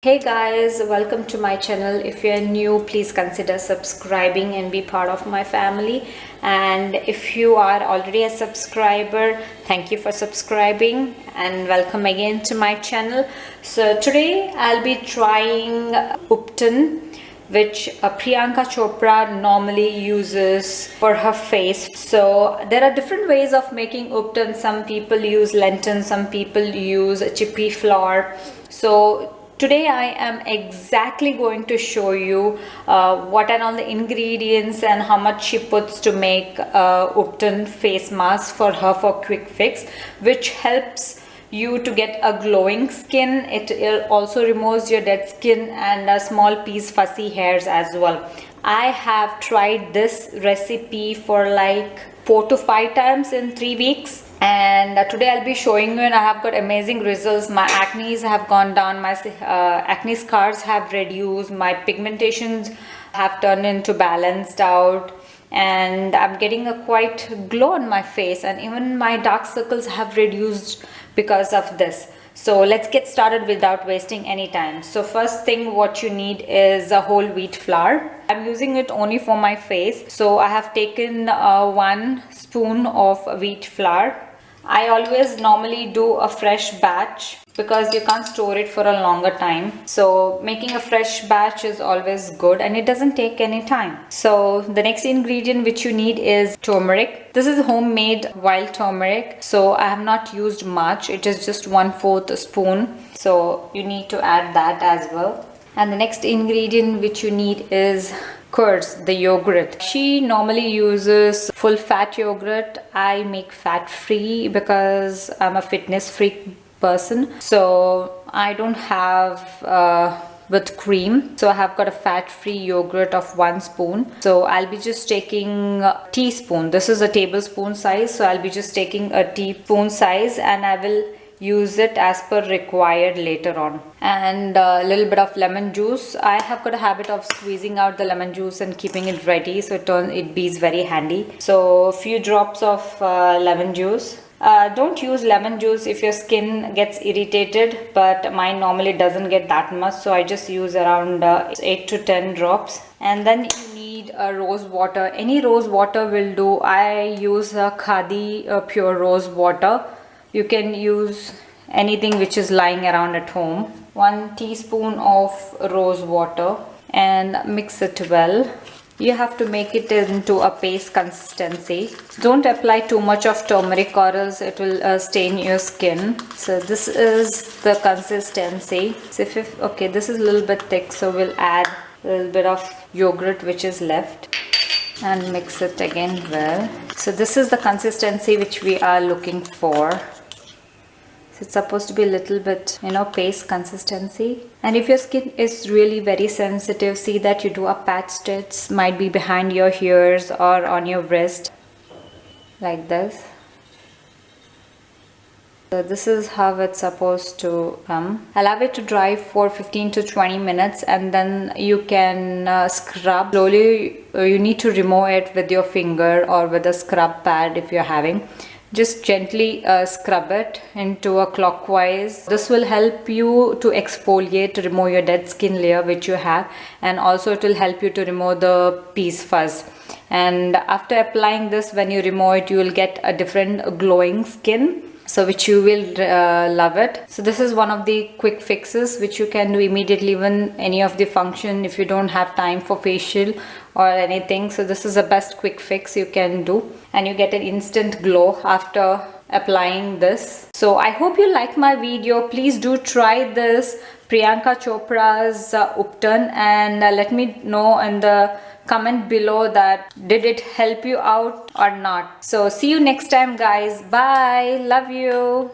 Hey guys, welcome to my channel. If you're new, please consider subscribing and be part of my family. And if you are already a subscriber, thank you for subscribing and welcome again to my channel. So today I'll be trying ubtan, which Priyanka Chopra normally uses for her face. So there are different ways of making ubtan. Some people use lentil, some people use chickpea flour. So today I am exactly going to show you what are all the ingredients and how much she puts to make ubtan face mask for her for quick fix, which helps you to get a glowing skin. It also removes your dead skin and a small piece fussy hairs as well. I have tried this recipe for like 4 to 5 times in 3 weeks. And today I'll be showing you, and I have got amazing results. My acne have gone down, my acne scars have reduced, my pigmentations have turned into balanced out, and I'm getting a quite glow on my face, and even my dark circles have reduced because of this. So let's get started without wasting any time. So first thing what you need is a whole wheat flour. I'm using it only for my face. So I have taken 1 spoon of wheat flour. I always normally do a fresh batch because you can't store it for a longer time. So making a fresh batch is always good and it doesn't take any time. So the next ingredient which you need is turmeric. This is homemade wild turmeric. So I have not used much. It is just 1/4 spoon. So you need to add that as well. And the next ingredient which you need is curds, the yogurt. She normally uses full fat yogurt. I make fat free because I'm a fitness freak person, so I don't have with cream, so I have got a fat-free yogurt of 1 spoon. So I'll be just taking a teaspoon. This is a tablespoon size, so I'll be just taking a teaspoon size, and I will use it as per required later on. And a little bit of lemon juice. I have got a habit of squeezing out the lemon juice and keeping it ready, so it bees very handy. So a few drops of lemon juice. Don't use lemon juice if your skin gets irritated, but mine normally doesn't get that much, so I just use around 8 to 10 drops. And then you need rose water. Any rose water will do. I use khadi pure rose water. You can use anything which is lying around at home. 1 teaspoon of rose water and mix it well. You have to make it into a paste consistency. Don't apply too much of turmeric or else it will stain your skin. So this is the consistency. So okay, this is a little bit thick, so we'll add a little bit of yogurt which is left and mix it again well. So this is the consistency which we are looking for. So it's supposed to be a little bit, paste consistency. And if your skin is really very sensitive, see that you do a patch stitch, might be behind your ears or on your wrist, like this. So this is how it's supposed to come. Allow it to dry for 15 to 20 minutes and then you can scrub. Slowly you need to remove it with your finger or with a scrub pad if you're having. Just gently scrub it into a clockwise. This will help you to exfoliate, to remove your dead skin layer which you have, and also it will help you to remove the piece fuzz. And after applying this, when you remove it, you will get a different glowing skin, so which you will love it. So this is one of the quick fixes which you can do immediately, even any of the function if you don't have time for facial or anything. So this is the best quick fix you can do, and you get an instant glow after applying this. So I hope you like my video. Please do try this Priyanka Chopra's ubtan and let me know in the comment below that did it help you out or not. So see you next time guys. Bye. Love you.